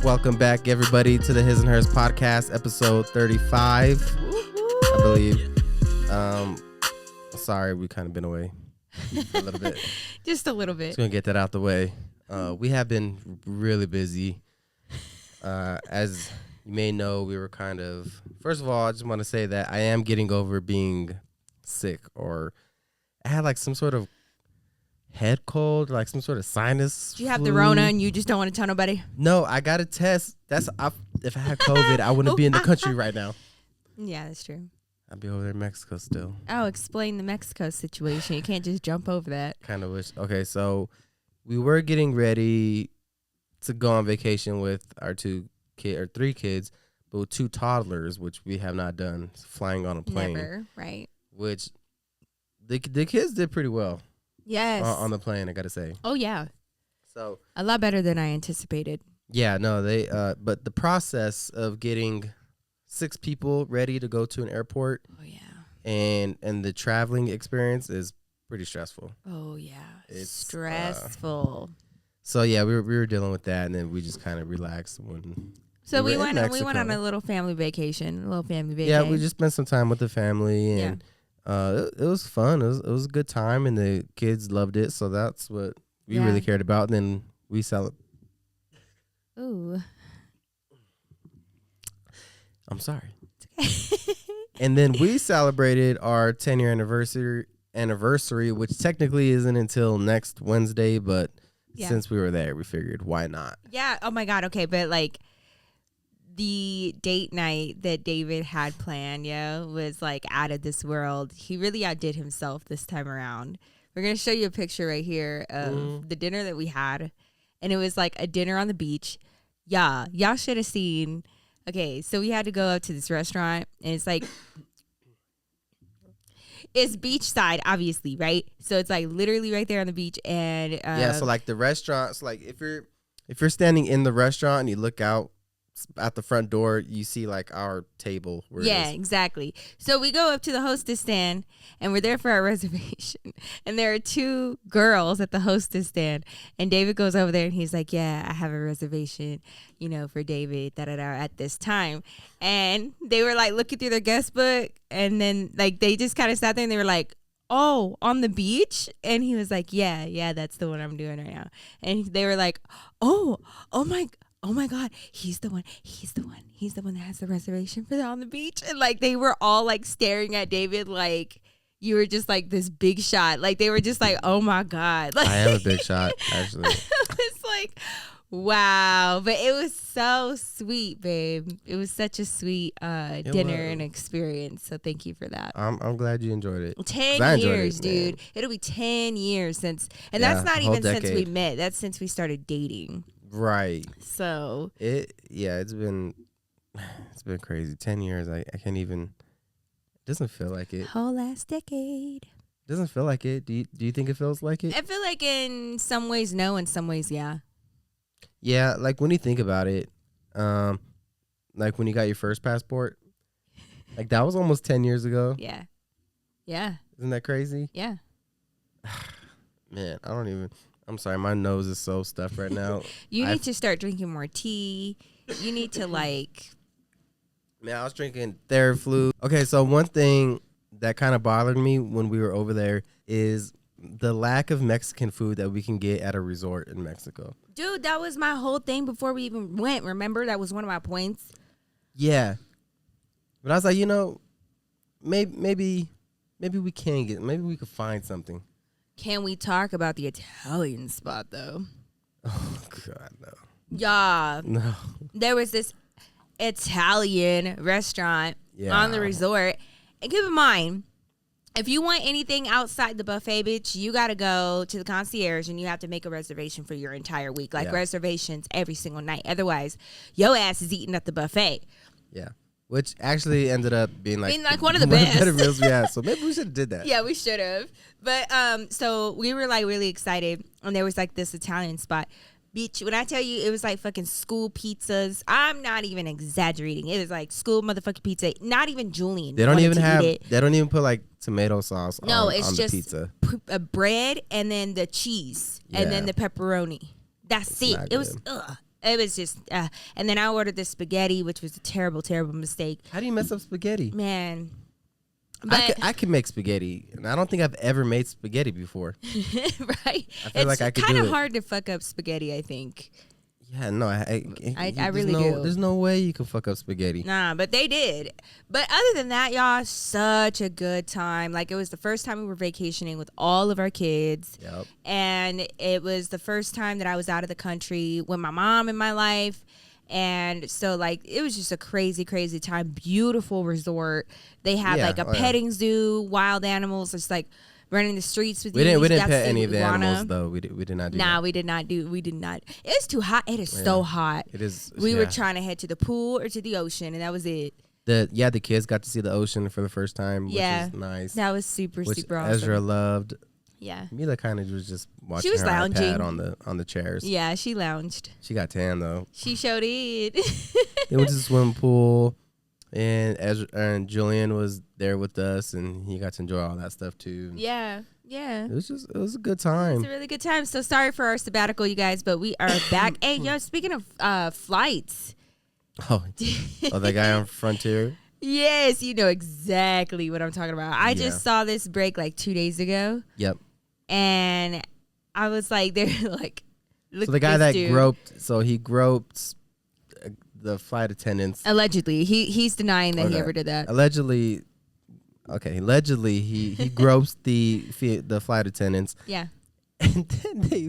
Welcome back, everybody, to the His and Hers podcast, episode 35, I believe. Sorry, we kind of been away a little bit. Just a little bit. Just gonna get that out the way. We have been really busy. As you may know, we were kind of. First of all, I just want to say that I am getting over being sick, or I had like some sort of head cold, like some sort of sinus. Do you have flu. the Rona and you just don't want to tell nobody? No, I got a test. If I had COVID, I wouldn't be in the country right now. Yeah, that's true. I'd be over there in Mexico still. Oh, explain the Mexico situation. You can't just jump over that. Kind of wish. Okay, so we were getting ready to go on vacation with our three kids, but with two toddlers, which we have not done, flying on a plane. Never, right? Which the kids did pretty well. Yes. On the plane, I gotta say. Oh yeah. So a lot better than I anticipated. Yeah, no, they. But the process of getting 6 people ready to go to an airport. Oh yeah. And the traveling experience is pretty stressful. Oh yeah. It's stressful. So yeah, we were dealing with that, and then we just kind of relaxed when. So we went on a little family vacation. Yeah, we just spent some time with the family, and it was fun. It was a good time, and the kids loved it. So that's what we really cared about. And then we Ooh. I'm sorry. And then we celebrated our 10-year anniversary, which technically isn't until next Wednesday, but since we were there, we figured why not? Yeah. Oh my God. Okay, but like the date night that David had planned, was like out of this world. He really outdid himself this time around. We're gonna show you a picture right here of the dinner that we had, and it was like a dinner on the beach. Yeah, y'all should have seen. Okay, so we had to go up to this restaurant, and it's like, it's beachside, obviously, right? So it's like literally right there on the beach, and so like the restaurants, like if you're standing in the restaurant and you look out at the front door, you see like our table. Exactly. So we go up to the hostess stand, and we're there for our reservation, and there are 2 girls at the hostess stand, and David goes over there and he's like, yeah, I have a reservation, for David at this time. And they were like looking through their guest book, and then like they just kind of sat there and they were like, oh, on the beach? And he was like, yeah, that's the one I'm doing right now. And they were like, oh my God, he's the one that has the reservation for on the beach. And like they were all like staring at David like you were just like this big shot. Like they were just like, oh my God. Like, I am a big shot, actually. It's like, wow. But it was so sweet, babe. It was such a sweet dinner and experience. So thank you for that. I'm glad you enjoyed it. 10 years, dude. It'll be 10 years since, and that's not even since we met. That's since we started dating. Right. So it's been crazy. 10 years. I can't even. It doesn't feel like it. Whole last decade. Doesn't feel like it. Do you think it feels like it? I feel like in some ways no, in some ways yeah. Yeah, like when you think about it, like when you got your first passport, like that was almost 10 years ago. Yeah. Isn't that crazy? Yeah. Man, I'm sorry, my nose is so stuffed right now. You need to start drinking more tea. You need to like. Man, I was drinking Theraflu. Okay, so one thing that kind of bothered me when we were over there is the lack of Mexican food that we can get at a resort in Mexico. Dude, that was my whole thing before we even went. Remember, that was one of my points. Yeah, but I was like, maybe we can get. Maybe we could find something. Can we talk about the Italian spot, though? Oh, God, no. Yeah. No. There was this Italian restaurant on the resort. And keep in mind, if you want anything outside the buffet, bitch, you got to go to the concierge and you have to make a reservation for your entire week. Like reservations every single night. Otherwise, your ass is eating at the buffet. Yeah. Which actually ended up being like one of the best. Better meals we had. So maybe we should have did that. Yeah, we should have. But so we were like really excited, and there was like this Italian spot. Bitch, when I tell you it was like fucking school pizzas, I'm not even exaggerating. It was like school motherfucking pizza. Not even Julian. They don't even put like tomato sauce on the pizza. Bread and then the cheese and then the pepperoni. That's it. It was It was just, and then I ordered the spaghetti, which was a terrible, terrible mistake. How do you mess up spaghetti? Man. But I can make spaghetti, and I don't think I've ever made spaghetti before. right? I feel like I could do it. It's kind of hard to fuck up spaghetti, I think. Yeah, no, I really do. There's no way you can fuck up spaghetti. Nah, but they did. But other than that, y'all, such a good time. Like, it was the first time we were vacationing with all of our kids. Yep. And it was the first time that I was out of the country with my mom in my life. And so, like, it was just a crazy, crazy time. Beautiful resort. They had, like, a petting zoo, wild animals. It's like running the streets with you. We didn't pet any of the animals, though. We did not do that. Nah, we did not. It's too hot. It is so hot. It is. We were trying to head to the pool or to the ocean, and that was it. The kids got to see the ocean for the first time, which is nice. That was super awesome. Ezra loved. Yeah. Mila kind of was just watching her lounging iPad on the chairs. Yeah, she lounged. She got tan, though. She showed it. They went to the swimming pool, and Ezra and Julian was there with us, and he got to enjoy all that stuff, too. Yeah. It was a good time. It was a really good time. So sorry for our sabbatical, you guys, but we are back. Hey, yo, speaking of flights. Oh, the guy on Frontier? Yes, you know exactly what I'm talking about. I just saw this break like 2 days ago. Yep. And I was like, they're like, look. So the guy that he groped the flight attendants. Allegedly. He's denying that he ever did that. Allegedly, he gropes the flight attendants. Yeah. And then he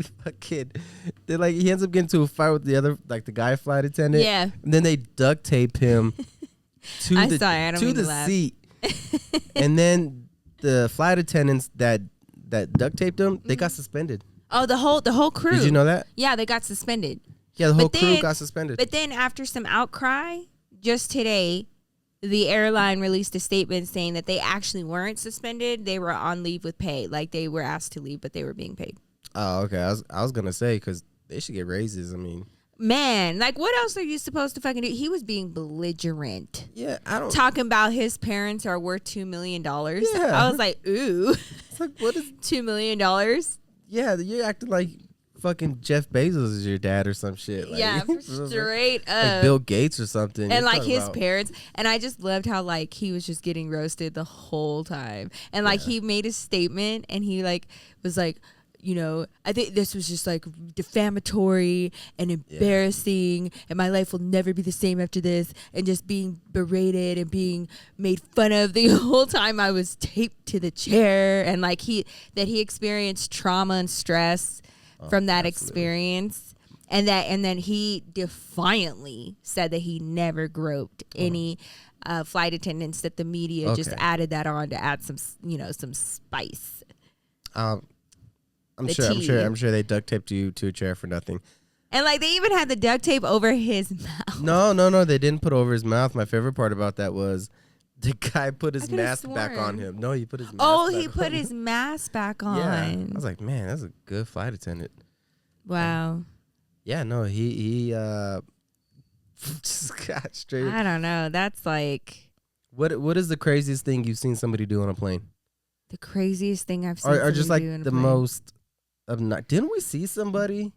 ends up getting into a fight with the other, like the guy flight attendant. Yeah. And then they duct tape him to the seat. And then the flight attendants that duct taped him, they got suspended. Oh, the whole crew. Did you know that? Yeah, they got suspended. Yeah, the whole crew got suspended. But then after some outcry, just today, the airline released a statement saying that they actually weren't suspended. They were on leave with pay. Like, they were asked to leave, but they were being paid. Oh, okay. I was going to say, because they should get raises. I mean. Man, like, what else are you supposed to fucking do? He was being belligerent. Yeah, I don't. Talking about his parents are worth $2 million. Yeah. I was like, ooh. It's like, what is $2 million? Yeah, you're acting like fucking Jeff Bezos is your dad or some shit. Like, yeah, straight up. Like Bill Gates or something. And like his parents. And I just loved how like he was just getting roasted the whole time. And like he made a statement and he like was like, you know, I think this was just like defamatory and embarrassing and my life will never be the same after this, and just being berated and being made fun of the whole time I was taped to the chair, and like he experienced trauma and stress from that experience, and then he defiantly said that he never groped any flight attendants, that the media just added that on to add some spice. I'm sure they duct taped you to a chair for nothing. And like they even had the duct tape over his mouth. No, they didn't put it over his mouth. My favorite part about that was the guy put his mask back on him. No, he put his mask put his mask back on. Yeah. I was like, man, that's a good flight attendant. Wow. Yeah, no, he just got straight. I don't know. That's like what is the craziest thing you've seen somebody do on a plane? The craziest thing I've seen. Or just like the most didn't we see somebody?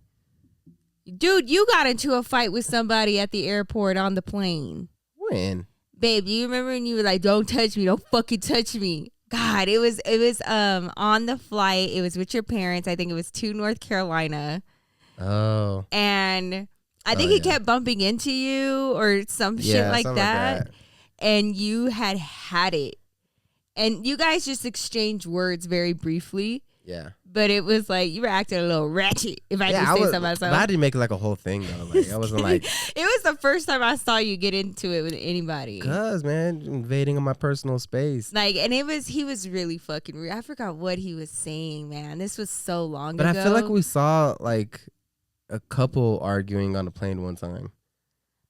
Dude, you got into a fight with somebody at the airport on the plane. When? Babe, you remember when you were like, don't touch me, don't fucking touch me. God, it was on the flight. It was with your parents. I think it was to North Carolina. Oh. And I think he kept bumping into you or some shit like that. And you had it. And you guys just exchanged words very briefly. Yeah. But it was like you were acting a little ratchet, if I can say so myself. But I didn't make it like a whole thing though. Like I wasn't like it was the first time I saw you get into it with anybody. Cause man, invading on my personal space. Like, and he was really fucking rude. I forgot what he was saying, man. This was so long ago. But I feel like we saw like a couple arguing on a plane one time.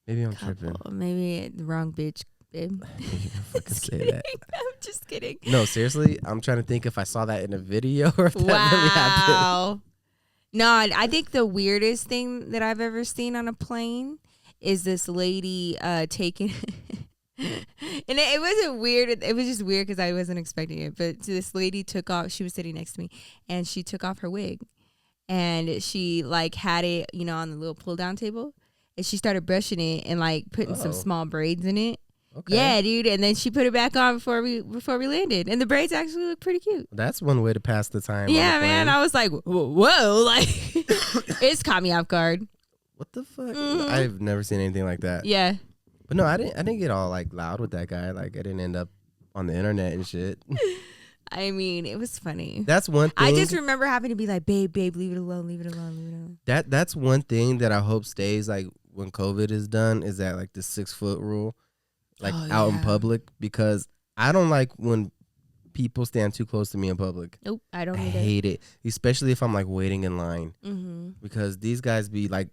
Maybe I'm tripping. Maybe the wrong bitch. You can fucking say that. I'm just kidding. No, seriously, I'm trying to think if I saw that in a video or if that really happened. No, I think the weirdest thing that I've ever seen on a plane is this lady taking. And it wasn't weird. It was just weird because I wasn't expecting it. But this lady took off. She was sitting next to me, and she took off her wig, and she like had it, on the little pull down table. and she started brushing it and like putting some small braids in it. Okay. Yeah, dude. And then she put it back on before we landed, and the braids actually look pretty cute. That's one way to pass the time. Yeah, man. I was like, whoa, like it's caught me off guard. What the fuck? I've never seen anything like that. Yeah. But no, I didn't get all like loud with that guy. Like I didn't end up on the internet and shit. I mean, it was funny. That's one thing. I just remember having to be like, babe, leave it alone, leave it alone, leave it alone. That's one thing that I hope stays like when COVID is done, is that like the 6 foot rule, like out in public, because I don't like when people stand too close to me in public. Nope, I don't I either. hate it, especially if I'm like waiting in line, because these guys be like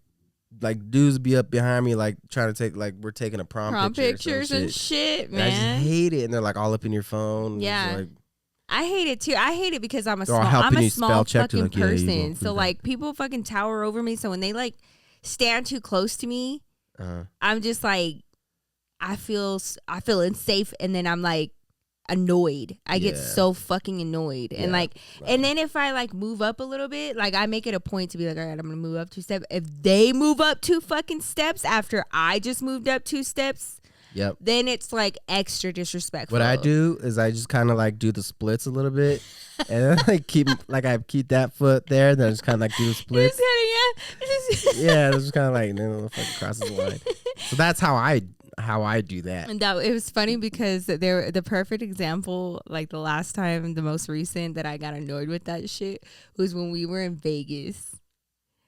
dudes be up behind me like trying to take like we're taking a prom pictures and shit, man. And I just hate it, and they're like all up in your phone. Yeah. Like, I hate it too. I hate it because I'm a They're all helping you small spell check to, fucking like, yeah, you person. go So through like people fucking tower over me. So when they like stand too close to me, I'm just like, I feel unsafe, and then I'm like annoyed. I get so fucking annoyed, and like, and then if I like move up a little bit, like I make it a point to be like, all right, I'm gonna move up 2 steps. If they move up 2 fucking steps after I just moved up 2 steps. Yep. Then it's like extra disrespectful. What I do is I just kind of like do the splits a little bit, and then I keep that foot there, then I just kind of like do the splits. Yeah, it's just kind of like then it fucking crosses the line. So that's how I do that. And it was funny because the perfect example, like the last time, the most recent that I got annoyed with that shit was when we were in Vegas.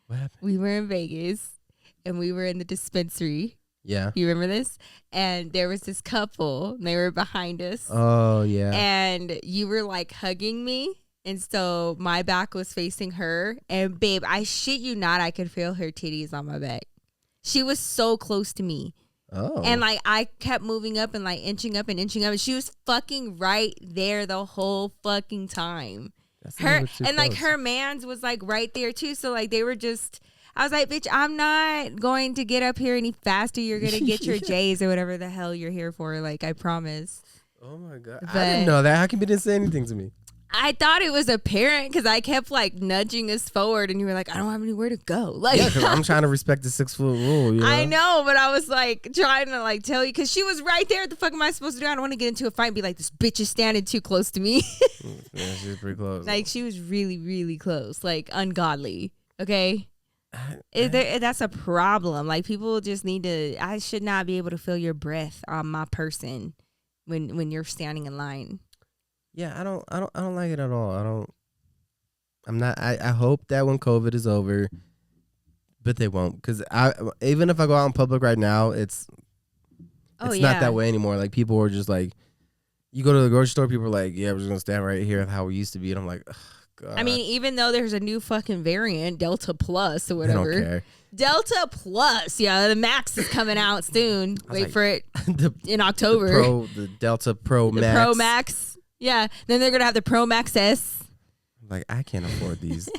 What happened? We were in Vegas, and we were in the dispensary. Yeah. You remember this? And there was this couple, and they were behind us. Oh, yeah. And you were like hugging me. And so my back was facing her. And babe, I shit you not, I could feel her titties on my back. She was so close to me. Oh. And like I kept moving up and like inching up. And she was fucking right there the whole fucking time. Her and like her man's was like right there too. So like they were just, I was like, bitch, I'm not going to get up here any faster. You're going to get your J's or whatever the hell you're here for. Like, I promise. Oh, my God. But I didn't know that. How come you didn't say anything to me? I thought it was apparent because I kept, like, nudging us forward. And you were like, I don't have anywhere to go. Like, yeah, because I'm trying to respect the 6 foot rule. You know? I know, but I was, like, trying to, like, tell you. Because she was right there. What the fuck am I supposed to do? I don't want to get into a fight and be like, this bitch is standing too close to me. Yeah, she was pretty close. Like, she was really, really close. Like, ungodly. Okay? That's a problem. Like people just need to. I should not be able to feel your breath on my person when you're standing in line. Yeah, I don't like it at all. I hope that when COVID is over, but they won't, because even if I go out in public right now, it's not that way anymore. Like people are just like, you go to the grocery store, people are like, yeah, we're just gonna stand right here how we used to be, and I'm like, ugh. God. I mean, even though there's a new fucking variant, Delta Plus or whatever. I don't care. Delta Plus, yeah, the Max is coming out soon. Wait for it in October. The Delta Pro Max. Pro Max, yeah. Then they're gonna have the Pro Max S. Like I can't afford these.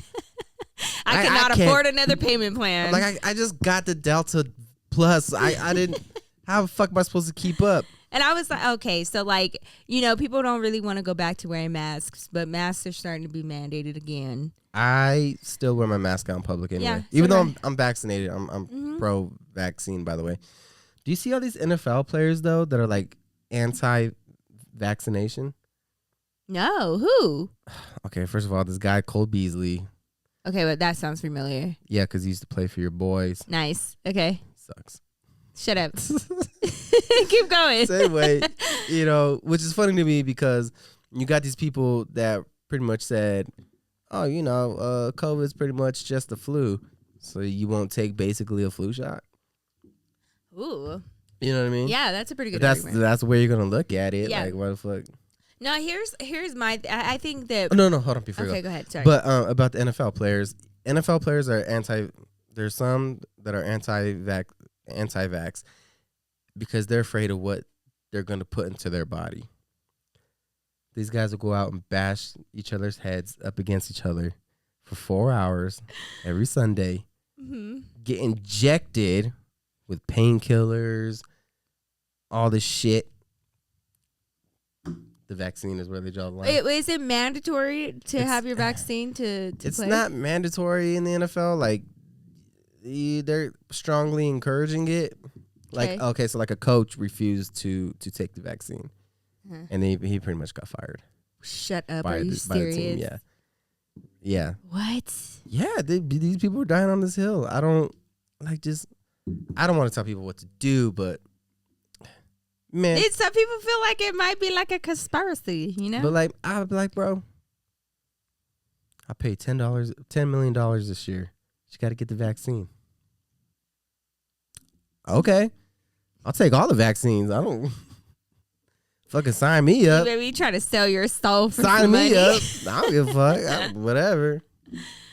I cannot afford another payment plan. Like I just got the Delta Plus. I didn't. How the fuck am I supposed to keep up? And I was like, okay, so like, you know, people don't really want to go back to wearing masks, but masks are starting to be mandated again. I still wear my mask out in public anyway. Yeah, even though I'm vaccinated. I'm pro-vaccine, by the way. Do you see all these NFL players, though, that are like anti-vaccination? No, who? Okay, first of all, this guy, Cole Beasley. Okay, but that sounds familiar. Yeah, because he used to play for your boys. Nice. Okay. Sucks. Shut up. Keep going. Same way, you know, which is funny to me because you got these people that pretty much said, oh, you know, COVID's pretty much just the flu. So you won't take basically a flu shot. Ooh. You know what I mean? Yeah, that's a pretty good argument. That's where you're going to look at it. Yeah. Like, what the fuck? No, here's my, I think that. No, hold on. Before okay, go ahead. Sorry. But about the NFL players are there's some that are anti-vax because they're afraid of what they're going to put into their body. These guys will go out and bash each other's heads up against each other for 4 hours every Sunday, get injected with painkillers, all this shit. The vaccine is where they draw the line. Is it mandatory to have your vaccine to it's play? not mandatory in the NFL. Like, they're strongly encouraging it. Like, okay, so like a coach refused to take the vaccine, and he pretty much got fired. Shut up! Are you serious? By the team, yeah. What? Yeah, these people are dying on this hill. I don't want to tell people what to do, but man, Some people feel like it might be like a conspiracy, you know. But like, I'd be like, bro, I paid $10 million this year. You got to get the vaccine. Okay, I'll take all the vaccines. I don't fucking sign me up. Maybe you try to sell your soul for sign some me money. up. I don't give a fuck. Whatever.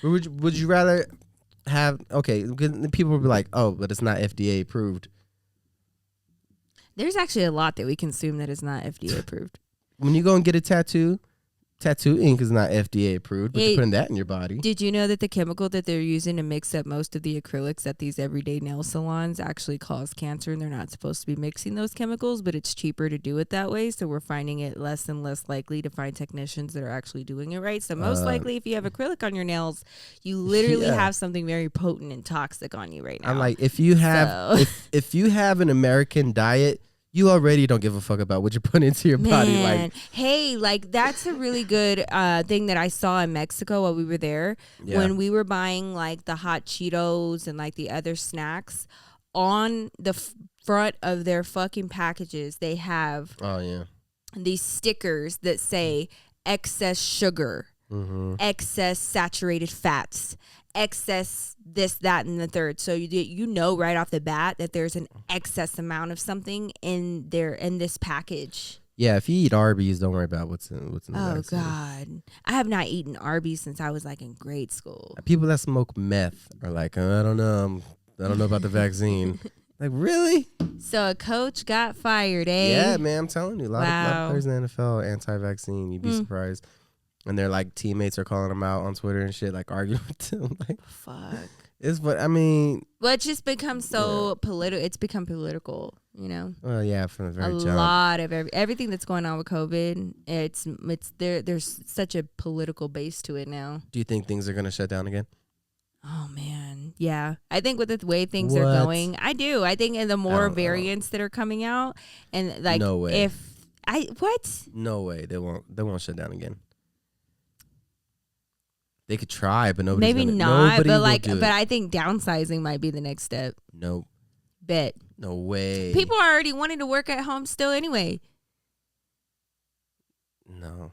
Would you rather have? Okay, because people would be like, oh, but it's not FDA approved. There's actually a lot that we consume that is not FDA approved. When you go and get a tattoo ink is not FDA approved, but you're putting that in your body. Did you know that the chemical that they're using to mix up most of the acrylics at these everyday nail salons actually cause cancer, and they're not supposed to be mixing those chemicals, but it's cheaper to do it that way, so we're finding it less and less likely to find technicians that are actually doing it right. So most likely if you have acrylic on your nails, you literally have something very potent and toxic on you right now. I'm like, if you have if you have an American diet, you already don't give a fuck about what you put into your body. Like, hey, like that's a really good thing that I saw in Mexico while we were there. Yeah. When we were buying like the hot Cheetos and like the other snacks, on the front of their fucking packages, they have these stickers that say excess sugar, excess saturated fats, excess this, that, and the third. So you know right off the bat that there's an excess amount of something in this package. Yeah, if you eat Arby's, don't worry about what's in the vaccine. God, I have not eaten Arby's since I was like in grade school. People that smoke meth are like, I don't know about the vaccine. Like, really? So a coach got fired, eh? Yeah, man, I'm telling you, a lot of players in the NFL are anti-vaccine. You'd be surprised. And their like teammates are calling them out on Twitter and shit, like arguing with them. Like, fuck. It's what I mean. Well, it's just become so political. It's become political, you know. Well, yeah, from the very jump. A lot of everything that's going on with COVID. It's there. There's such a political base to it now. Do you think things are gonna shut down again? Oh man, yeah. I think with the way things are going, I do. I think in the more variants that are coming out, and like, no way. No way. They won't shut down again. They could try, but nobody not. But I think downsizing might be the next step. Nope. Bet. No way. People are already wanting to work at home still anyway. No.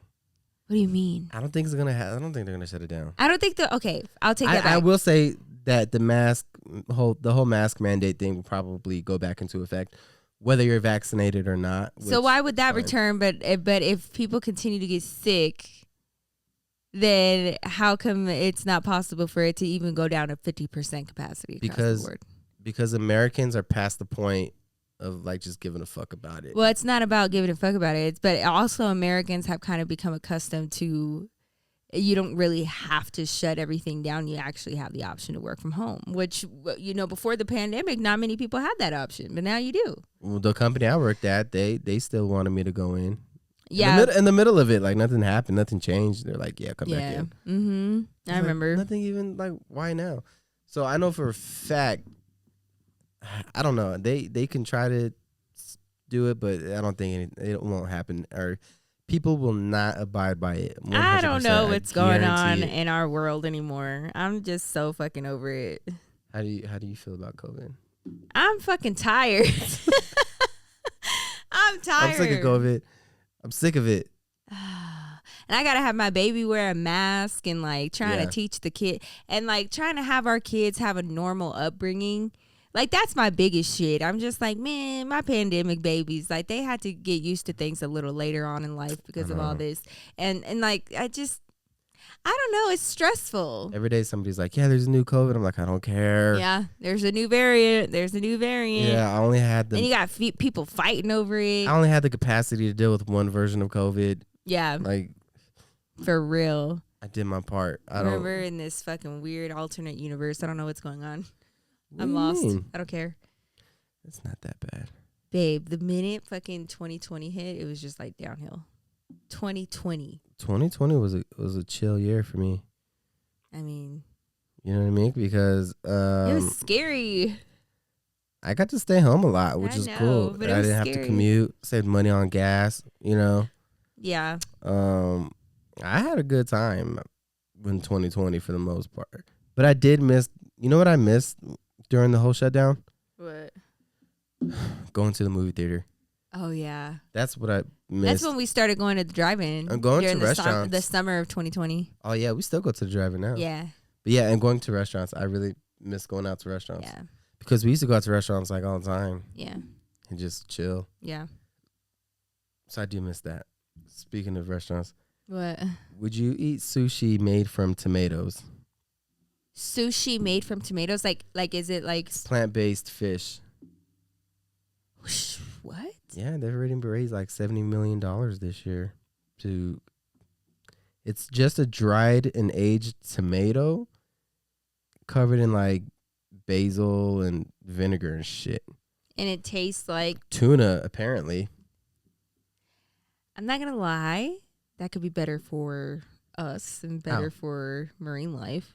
What do you mean? I don't think they're gonna shut it down. I don't think okay, I'll take that back. I will say that the whole mask mandate thing will probably go back into effect, whether you're vaccinated or not. So why would that return? But if people continue to get sick, then how come it's not possible for it to even go down to 50% capacity across the board? Because Americans are past the point of like just giving a fuck about it. Well, it's not about giving a fuck about it. But also Americans have kind of become accustomed to, you don't really have to shut everything down. You actually have the option to work from home, which, you know, before the pandemic, not many people had that option, but now you do. Well, the company I worked at, they still wanted me to go in. Yeah, in the middle of it, like nothing happened, nothing changed. They're like, yeah, come back in. Mm-hmm. I remember. Nothing even like, why now? So I know for a fact, I don't know. They can try to do it, but I don't think it won't happen. Or people will not abide by it. I don't know what's going on in our world anymore. I'm just so fucking over it. How do you feel about COVID? I'm fucking tired. I'm tired. I'm sick of COVID. I'm sick of it. And I gotta have my baby wear a mask and like trying to teach the kid and like trying to have our kids have a normal upbringing. Like that's my biggest shit. I'm just like, man, my pandemic babies, like they had to get used to things a little later on in life because of all this. And like I don't know, it's stressful. Every day somebody's like, yeah, there's a new COVID. I'm like, I don't care. Yeah, there's a new variant. Yeah, I only had and you got people fighting over it. I only had the capacity to deal with one version of COVID. Yeah. Like, for real. I did my part. We're in this fucking weird alternate universe. I don't know what's going on. I'm lost. I don't care. It's not that bad. Babe, the minute fucking 2020 hit, it was just like downhill. 2020 was a chill year for me. I mean, You know what I mean? Because It was scary. I got to stay home a lot, which I is know, cool. but it I was didn't have to scary. commute, saved money on gas, you know. Yeah. I had a good time in 2020 for the most part. But I did miss, you know what I missed during the whole shutdown? What? Going to the movie theater. Oh yeah. That's what I missed. That's when we started going to the drive-in. I'm going during to restaurants. The summer of 2020. Oh, yeah, we still go to the drive-in now. Yeah. But yeah, and going to restaurants. I really miss going out to restaurants. Yeah. Because we used to go out to restaurants like all the time. Yeah. And just chill. Yeah. So I do miss that. Speaking of restaurants. What? Would you eat sushi made from tomatoes? Sushi made from tomatoes? Like is it like Plant-based fish. What? Yeah, they've already raised like $70 million this year. It's just a dried and aged tomato covered in like basil and vinegar and shit. And it tastes like Tuna, apparently. I'm not gonna lie, that could be better for us and better How? for marine life.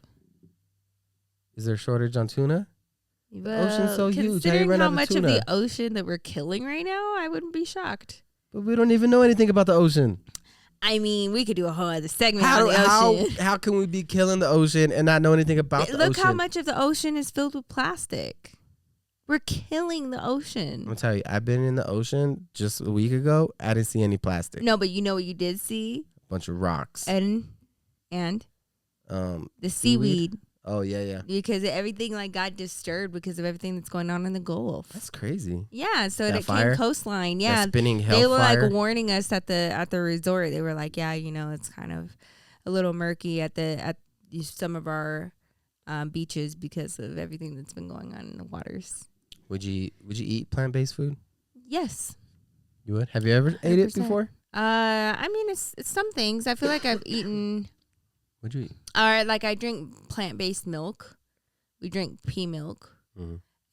Is there a shortage on tuna? Well, Ocean's so huge. How you considering run how out of much of tuna? the ocean that we're killing right now, I wouldn't be shocked. But we don't even know anything about the ocean. I mean, we could do a whole other segment on the ocean. How can we be killing the ocean and not know anything about the ocean? Look how much of the ocean is filled with plastic. We're killing the I'm ocean. gonna tell you, I've been in the ocean just a week ago. I didn't see any plastic. No, but you know what you did see? A bunch of rocks. And the seaweed. Oh yeah. Because everything like got disturbed because of everything that's going on in the Gulf. That's crazy. Yeah, so That it fire? came coastline. Yeah, That spinning they were hellfire. like warning us at the resort. They were like, yeah, you know, it's kind of a little murky at some of our beaches because of everything that's been going on in the waters. Would you eat plant-based food? Yes. You would? Have you ever ate it 100%. before? I mean, it's some things. I feel like I've eaten. What'd you eat? Like I drink plant-based milk. We drink pea milk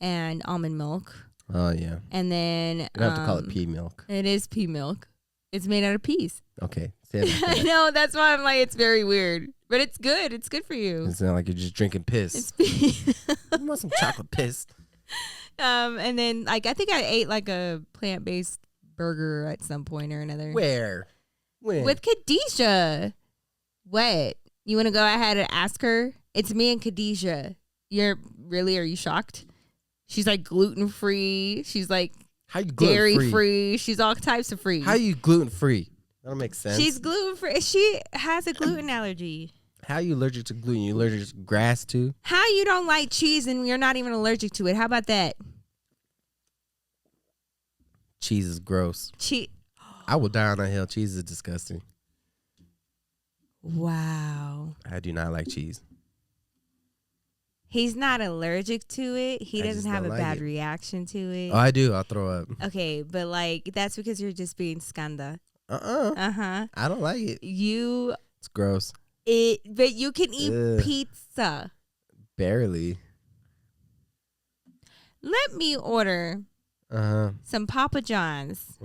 and almond milk. Oh yeah. And then You don't have to call it pea milk. It is pea milk. It's made out of peas. Okay. Say it like I that. know. That's why I'm like, it's very weird, but it's good. It's good for you. It's not like you're just drinking piss. It's pea. You want some chocolate piss? And then like I think I ate like a plant-based burger at some point or another. Where? When? With Khadijah. What? You want to go ahead and ask her? It's me and Khadijah. Are you shocked? She's like gluten-free. She's like How you gluten-free? dairy-free. She's all types of free. How you gluten-free? That don't make sense. She's gluten-free. She has a gluten allergy. How you allergic to gluten? You allergic to grass too? How you don't like cheese and you're not even allergic to it? How about that? Cheese is gross. Cheese. I will die on that hill. Cheese is disgusting. Wow. I do not like cheese. He's not allergic to it. He I doesn't just have a don't like bad it. reaction to it. Oh, I do. I'll throw up. Okay, but like that's because you're just being skanda. I don't like it. It's gross. But you can eat Ugh. pizza. Barely. Let me order some Papa John's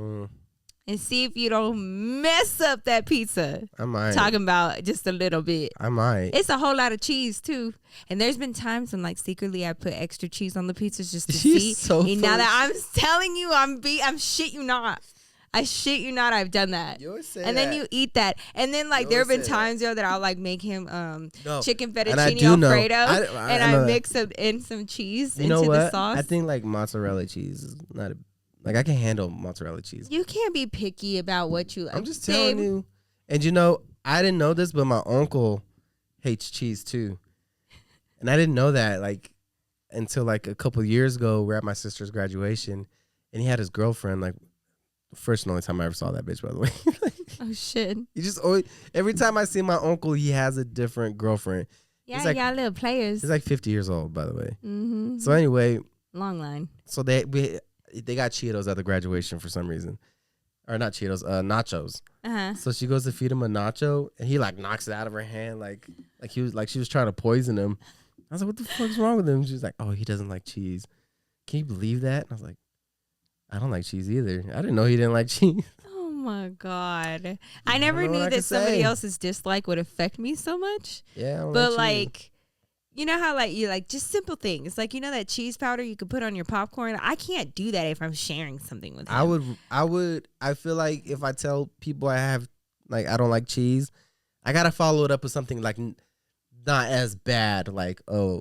and see if you don't mess up that pizza. I might. Talking about just a little bit. I might. It's a whole lot of cheese too, and there's been times when like secretly I put extra cheese on the pizzas just to see. So And now that I'm telling you, I'm shit you not. I shit you not. I've done that. You always say and then you eat that, and then like You there have been always say that. times that I'll like make him No. chicken And I fettuccine do know. alfredo, I and know I that. mix in some cheese You into know what? the sauce. I think like mozzarella cheese is not I can handle mozzarella cheese. You can't be picky about what you. I'm just telling you. And you know, I didn't know this, but my uncle hates cheese too. And I didn't know that like until like a couple years ago. We're at my sister's graduation, and he had his girlfriend. Like first and only time I ever saw that bitch, by the way. Oh shit! You just always every time I see my uncle, he has a different girlfriend. Yeah, like- y'all little players. He's like 50 years old, by the way. Mm-hmm. So anyway, Long line. so they got Cheetos at the graduation for some reason, or not Cheetos, nachos. So she goes to feed him a nacho, and he like knocks it out of her hand, like she was trying to poison him. I was like, "What the fuck's wrong with him?" She's like, "Oh, he doesn't like cheese." Can you believe that? And I was like, "I don't like cheese either. I didn't know he didn't like cheese." Oh my god! I don't never know what knew I can that somebody say. else's dislike would affect me so much. Yeah, I don't But like cheese. like, You know how like you like just simple things like that cheese powder you could put on your popcorn. I can't do that if I'm sharing something with him. I feel like if I tell people I don't like cheese, I gotta follow it up with something like not as bad. Like I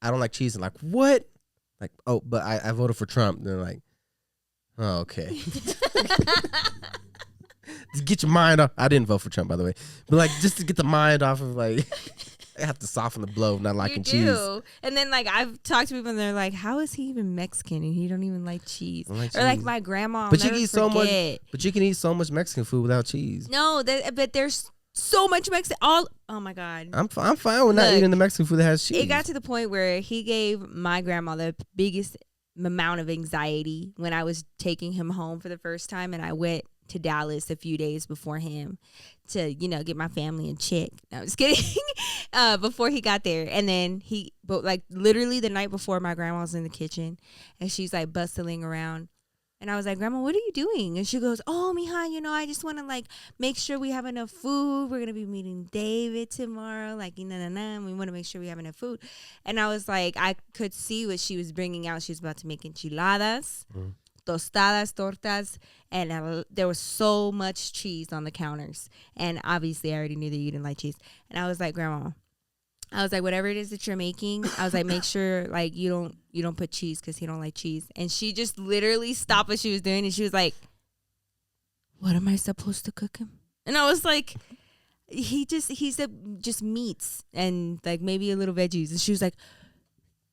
don't like cheese, and like what? Like but I voted for Trump. And they're like, oh okay. To get your mind off. I didn't vote for Trump, by the way, but like just to get the mind off of like. I have to soften the blow of not liking cheese. And then like I've talked to people and they're like, how is he even Mexican and he don't even like cheese? Or like my grandma. But you can eat so much. But you can eat so much Mexican food without cheese. No, but there's so much Mexican. Oh my God. I'm fine with not eating the Mexican food that has cheese. It got to the point where he gave my grandma the biggest amount of anxiety when I was taking him home for the first time, and I went to Dallas a few days before him to, get my family in check. No, I'm just kidding. Before he got there. And then but like literally the night before, my grandma was in the kitchen and she's like bustling around. And I was like, Grandma, what are you doing? And she goes, oh, mija, I just want to like make sure we have enough food. We're going to be meeting David tomorrow. Like, we want to make sure we have enough food. And I was like, I could see what she was bringing out. She was about to make enchiladas. Tostadas, tortas, and there was so much cheese on the counters. And obviously, I already knew that you didn't like cheese. And I was like, Grandma, whatever it is that you're making, I was like, make sure like you don't put cheese because he don't like cheese. And she just literally stopped what she was doing, and she was like, what am I supposed to cook him? And I was like, he said just meats and like maybe a little veggies. And she was like,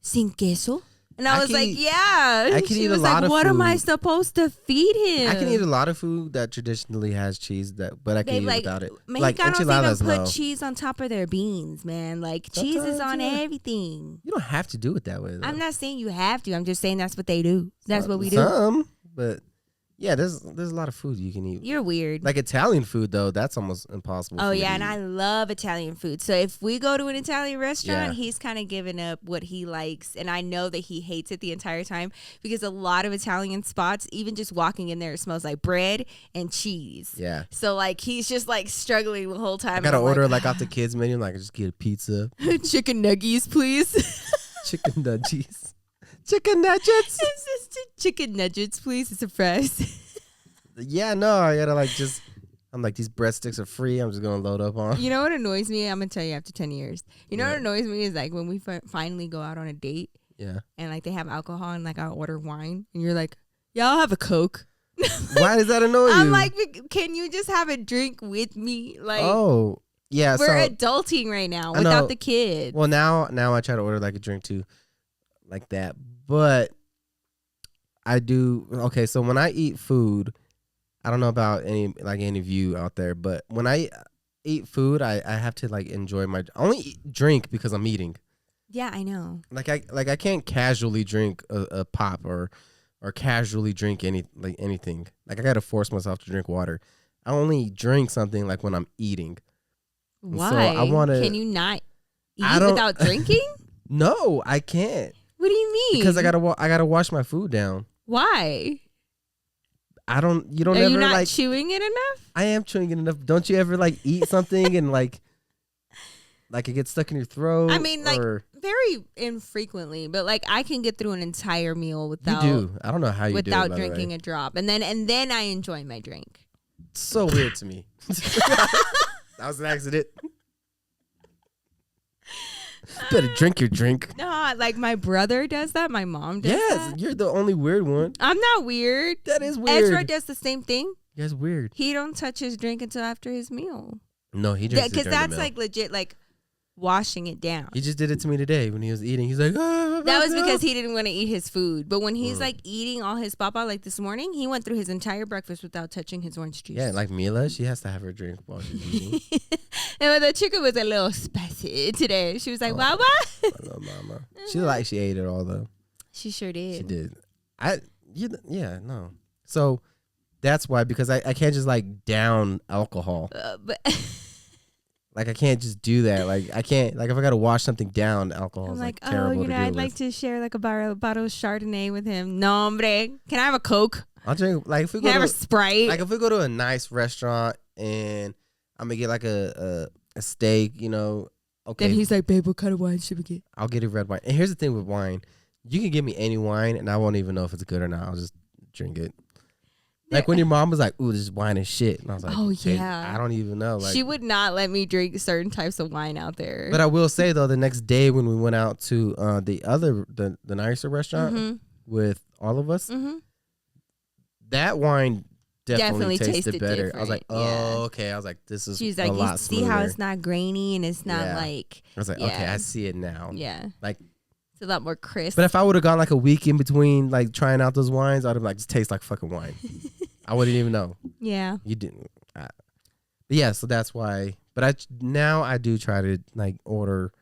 sin queso? And I was like, yeah. I can eat a lot of food. What am I supposed to feed him? I can eat a lot of food that traditionally has cheese, but I can eat without it. Like enchiladas, don't even put cheese on top of their beans, man. Like cheese is on everything. You don't have to do it that way, though. I'm not saying you have to. I'm just saying that's what they do. That's what we do. But yeah, there's a lot of food you can eat. You're weird. Like Italian food, though, that's almost impossible. Oh, yeah, and I love Italian food. So if we go to an Italian restaurant, he's kind of giving up what he likes. And I know that he hates it the entire time because a lot of Italian spots, even just walking in there, it smells like bread and cheese. Yeah. So, like, he's just, like, struggling the whole time. I got to order, like, off the kids' menu. Like, just get a pizza. Chicken nuggies, please. Chicken nuggies. Chicken nuggets. It's just chicken nuggets, please. It's a fries. Yeah, no, I gotta I'm like, these breadsticks are free. I'm just gonna load up on. You know what annoys me? I'm gonna tell you after 10 years. You know what annoys me is like when we finally go out on a date. Yeah. And like they have alcohol and like I order wine and you're like, yeah, I'll have a Coke. Why does that annoy you? I'm like, can you just have a drink with me? Like, oh, yeah. We're adulting right now without the kid. Well, now I try to order like a drink too, like that. But I do. Okay, so when I eat food, I don't know about any of you out there, but when I eat food, I have to like enjoy I only drink because I'm eating. Yeah, I know. Like I can't casually drink a pop or casually drink anything. Like I gotta force myself to drink water. I only drink something like when I'm eating. Why? So I wanna. Can you not eat without drinking? No, I can't. What do you mean? Because I gotta wash my food down. Why? You don't Are ever you not like chewing it enough? I am chewing it enough. Don't you ever like eat something and like it gets stuck in your throat? I mean, like very infrequently, but like I can get through an entire meal without. You do. I don't know how you do it, without drinking a drop, and then I enjoy my drink. It's so weird to me. That was an accident. Better drink your drink. No, like my brother does that. My mom does that. Yes, you're the only weird one. I'm not weird. That is weird. Ezra does the same thing. That's weird. He don't touch his drink until after his meal. No, he drinks it during the meal. Because that's like legit, like washing it down. He just did it to me today when he was eating. He's like, that was because he didn't want to eat his food. But when he's like eating all his papa, like this morning, he went through his entire breakfast without touching his orange juice. Yeah, like Mila, she has to have her drink while she's eating. And the chicken was a little spicy today. She was like, "Mama." I love Mama. She ate it all though. She sure did. She did. Yeah, no. So that's why, because I can't just like down alcohol. But like I can't just do that. Like I can't. Like if I gotta wash something down, alcohol is like terrible to deal I'd with. like to share like a bottle of Chardonnay with him. No, hombre. Can I have a Coke? I'll drink. Like if we Can I have a Sprite? Like if we go to a nice restaurant and I'm gonna get like a steak, you know, okay. Then he's like, babe, what kind of wine should we get? I'll get a red wine. And here's the thing with wine. You can give me any wine, and I won't even know if it's good or not. I'll just drink it. Like when your mom was like, ooh, this wine is shit. And I was like, oh, yeah. I don't even know. Like, she would not let me drink certain types of wine out there. But I will say, though, the next day when we went out to the nicer restaurant with all of us, that wine definitely tasted better. different. I was like, oh, okay. I was like, this is She's a like, lot you see smoother. how it's not grainy and it's not like. I was like, okay, I see it now. Yeah. Like, it's a lot more crisp. but if I would have gone like a week in between, like trying out those wines, I'd have like, just tastes like fucking wine. I wouldn't even know. Yeah. You didn't. But yeah, so that's why. But I do try to like order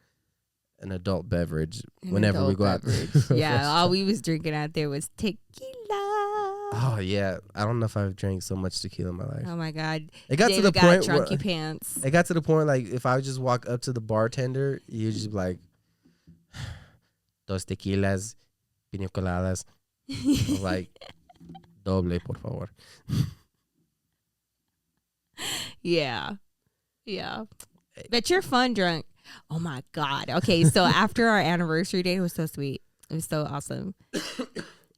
an adult beverage whenever we go out. Yeah, all we was drinking out there was tequila. Oh yeah, I don't know if I've drank so much tequila in my life. Oh my god, it got David to the point drunky where pants. It got to the point like if I would just walk up to the bartender, you just be like, dos tequilas, piña coladas, like doble por favor. Yeah. But you're fun drunk. Oh my god. Okay, so after our anniversary date, it was so sweet. It was so awesome.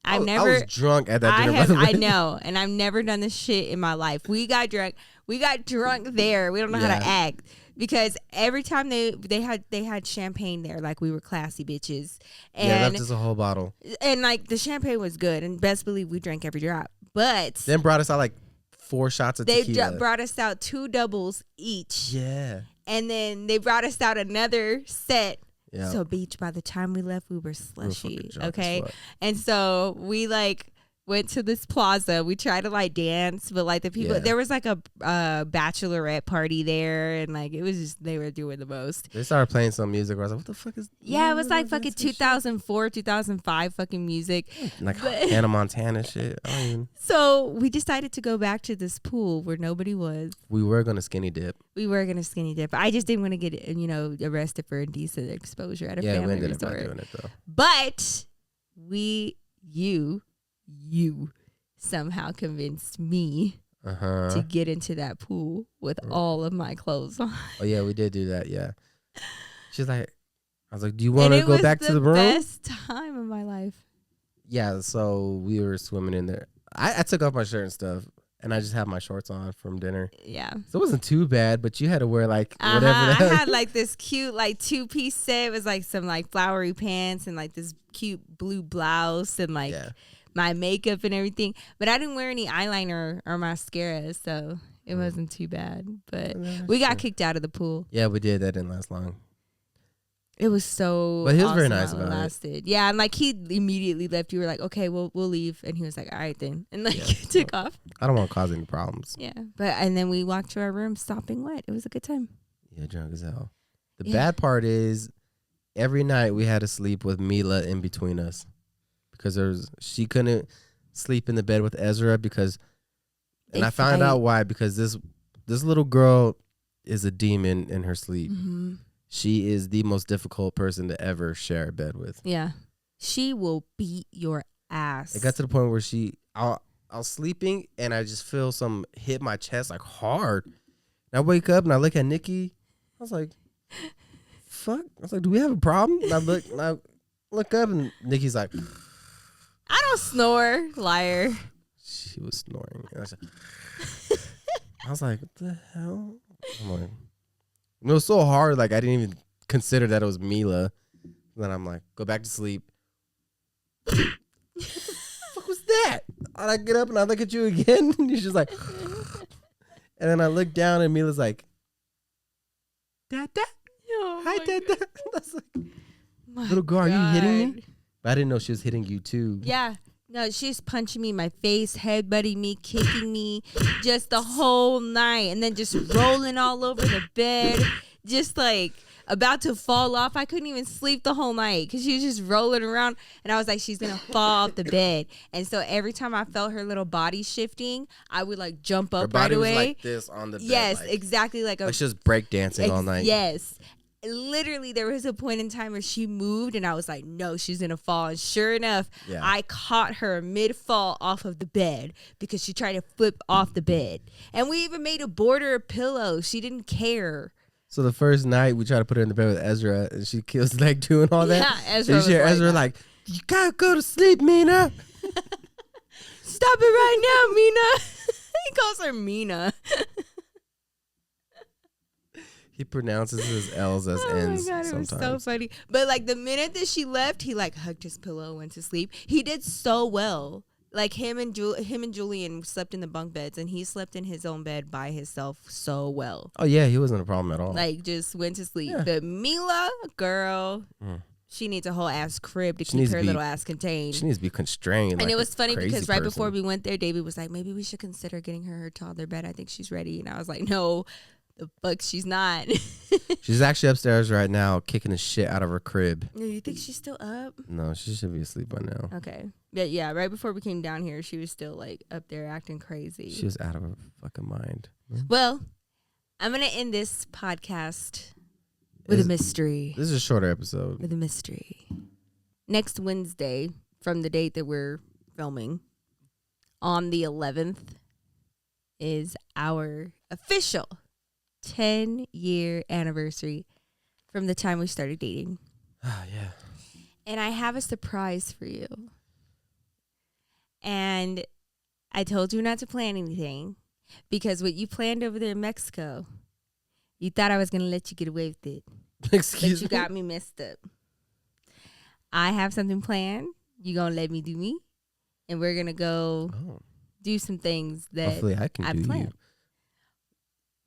I was drunk at that dinner. I know, and I've never done this shit in my life. We got drunk there. We don't know how to act because every time they had champagne there, like we were classy bitches. And left us a whole bottle. And like the champagne was good, and best believe we drank every drop. But then brought us out like 4 shots of tequila. They brought us out 2 doubles each. Yeah. And then they brought us out another set. Yep. So, beach, by the time we left, we were slushy. Okay. As fuck. And so we like went to this plaza. We tried to like dance, but like the people, there was like a bachelorette party there. And like it was just, they were doing the most. They started playing some music. Where I was like, what the fuck is. Yeah, it was like fucking 2004, 2005 fucking music. Like Hannah Montana shit. I don't even. So we decided to go back to this pool where nobody was. We were going to skinny dip. I just didn't want to get, arrested for indecent exposure at a family we ended resort. up not doing it though. But you somehow convinced me to get into that pool with all of my clothes on. Oh yeah, we did do that. Yeah. She's like, I was like, do you want to go back to the room? Best time of my life. Yeah. So we were swimming in there. I took off my shirt and stuff, and I just had my shorts on from dinner. Yeah. So it wasn't too bad, but you had to wear like whatever. I had like this cute like 2-piece set. It was like some like flowery pants and like this cute blue blouse and like my makeup and everything. But I didn't wear any eyeliner or mascara, so it wasn't too bad. But we got kicked out of the pool. Yeah, we did. That didn't last long. It was so. But he was awesome very nice how about it. Lasted. Yeah, and like he immediately left. You were like, okay, we'll leave, and he was like, all right then, and like took off. I don't want to cause any problems. Yeah, and then we walked to our room, stopping wet. It was a good time. Yeah, drunk as hell. The bad part is, every night we had to sleep with Mila in between us, because she couldn't sleep in the bed with Ezra because, and I found out why, because this little girl is a demon in her sleep. Mm-hmm. She is the most difficult person to ever share a bed with. Yeah. She will beat your ass. It got to the point where I was sleeping and I just feel some hit my chest like hard. And I wake up and I look at Nikki. I was like, fuck. I was like, do we have a problem? And I look up and Nikki's like, I don't snore, liar. She was snoring. And I was like, what the hell? I'm like, it was so hard, like I didn't even consider that it was Mila. Then I'm like, go back to sleep. What the fuck was that? And I get up and I look at you again, and you're just like, and then I look down and Mila's like, Dad. Hi, Dad. I was like, little girl, are you hitting me? But I didn't know she was hitting you too. Yeah. No, she's punching me in my face, headbutting me, kicking me, just the whole night. And then just rolling all over the bed, just like about to fall off. I couldn't even sleep the whole night because she was just rolling around. And I was like, she's going to fall off the bed. And so every time I felt her little body shifting, I would like jump up right away. Her body was like this on the bed. Yes, like, exactly. Like she was breakdancing all night. Yes. Literally, there was a point in time where she moved and I was like, no, she's gonna fall. And sure enough, I caught her mid-fall off of the bed because she tried to flip off the bed. And we even made a border pillow. She didn't care. So the first night we try to put her in the bed with Ezra, and she kills like doing all that. Yeah, Ezra and was like, Ezra like, you gotta go to sleep, Mina. stop it right now, Mina. He calls her Mina. He pronounces his L's as N's. Oh my God, sometimes. it was so funny. But like the minute that she left, he like hugged his pillow, went to sleep. He did so well. Like him and Julian slept in the bunk beds, and he slept in his own bed by himself so well. Oh yeah, he wasn't a problem at all. Like just went to sleep. Yeah. But Mila, girl, she needs a whole ass crib to She keep needs to her be- little ass contained. She needs to be constrained. And like it was funny crazy because right person. before we went there, David was like, maybe we should consider getting her toddler bed. I think she's ready. And I was like, no, the fuck, she's not. She's actually upstairs right now, kicking the shit out of her crib. No, you think she's still up? No, she should be asleep by now. Okay. But yeah, right before we came down here, she was still like up there acting crazy. She was out of her fucking mind. Well, I'm going to end this podcast with a mystery. This is a shorter episode. With a mystery. Next Wednesday, from the date that we're filming, on the 11th, is our official 10-year anniversary from the time we started dating. Ah, yeah. And I have a surprise for you. And I told you not to plan anything because what you planned over there in Mexico, you thought I was going to let you get away with it. Excuse But you got me messed up. I have something planned. You going to let me do me. And we're going to go do some things that Hopefully I can do planned. you.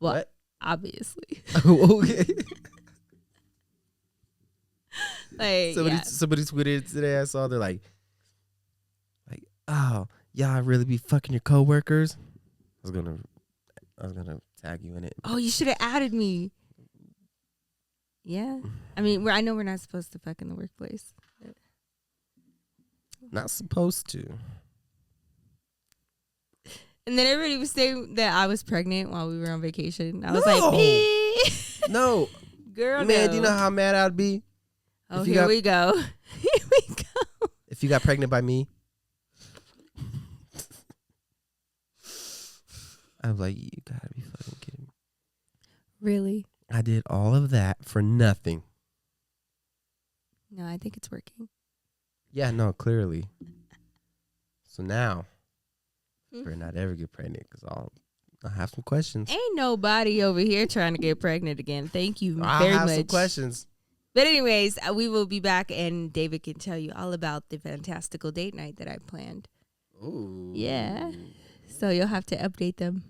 Well, What? obviously. Oh, okay. Like, Somebody tweeted today. I saw they're like, oh, y'all really be fucking your coworkers. I was gonna tag you in it. oh, you should have added me. Yeah. I mean, I know we're not supposed to fuck in the workplace. But. Not supposed to. And then everybody was saying that I was pregnant while we were on vacation. I was No. like, me. No, Girl, man. no. Do you know how mad I'd be? Oh, if you here got- we go. Here we go. If you got pregnant by me. I was like, you gotta be fucking kidding me. Really? I did all of that for nothing. No, I think it's working. Yeah, no, clearly. So now, better not ever get pregnant because I'll have some questions. Ain't nobody over here trying to get pregnant again. Thank you I'll very have much. some questions. But anyways, we will be back, and David can tell you all about the fantastical date night that I planned. Ooh. Yeah. So you'll have to update them.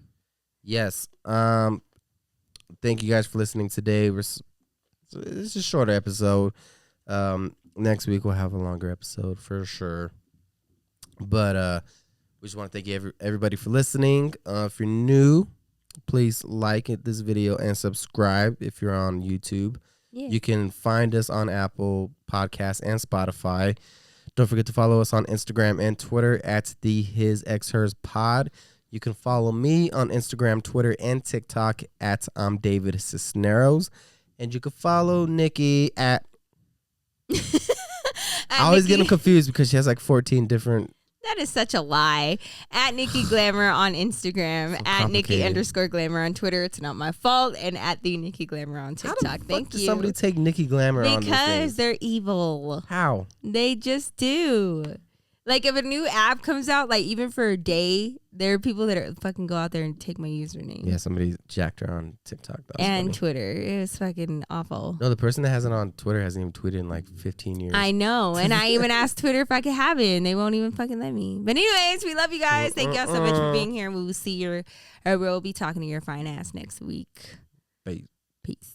Yes. Thank you guys for listening today. It's a shorter episode. Next week we'll have a longer episode for sure. But we just want to thank everybody for listening. If you're new, please like this video and subscribe if you're on YouTube. Yeah. You can find us on Apple Podcasts and Spotify. Don't forget to follow us on Instagram and Twitter at the His Ex Hers Pod. You can follow me on Instagram, Twitter, and TikTok at I'm David Cisneros. And you can follow Nikki at I always get them confused because she has like 14 different. That is such a lie. At Nikki Glamour on Instagram. So at Nikki complicated. _Glamour on Twitter. It's not my fault. And at the Nikki Glamour on How TikTok. the fuck Thank does you. somebody take Nikki Glamour on those Because things? they're evil. How? They just do. Like if a new app comes out, like even for a day, there are people that are fucking go out there and take my username. Yeah, somebody jacked her on TikTok. That was And funny. Twitter. It was fucking awful. No, the person that has it on Twitter hasn't even tweeted in like 15 years. I know. And I even asked Twitter if I could have it, and they won't even fucking let me. But anyways, we love you guys. Thank y'all so much for being here. We will see you, or we'll be talking to your fine ass next week. Bye. Peace.